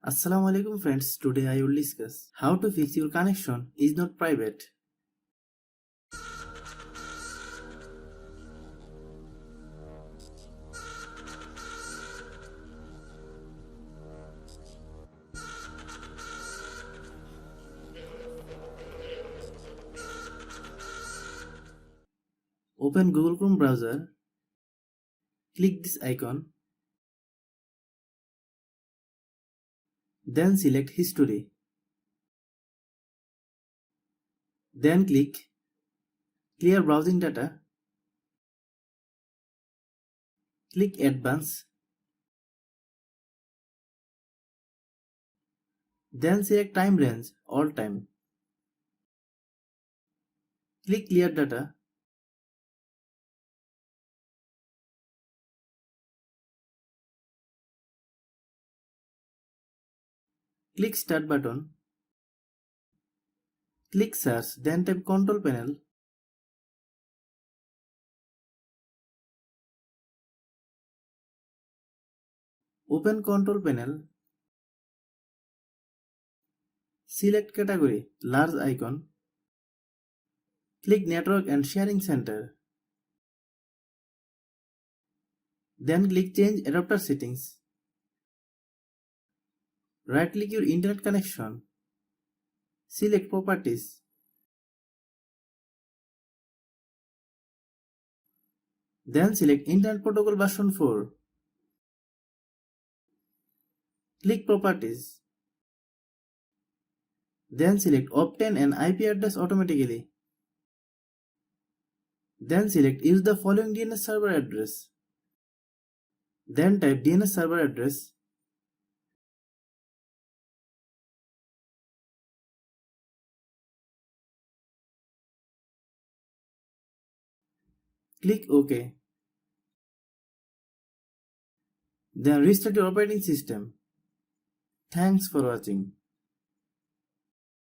Assalamu alaikum friends, today I will discuss how to fix your connection is not private. Open Google Chrome browser, click this icon, then select History. Then click Clear Browsing Data, click Advanced, then select Time Range, All Time. Click Clear Data, click Start button, click Search, then type Control Panel, open Control Panel, select Category, Large icon, click Network and Sharing Center, then click Change Adapter Settings. Right-click your internet connection, select Properties, then select Internet Protocol version 4. Click Properties, then select Obtain an IP address automatically. Then select Use the following DNS server address. Then type DNS server address. Click OK. Then restart your operating system. Thanks for watching.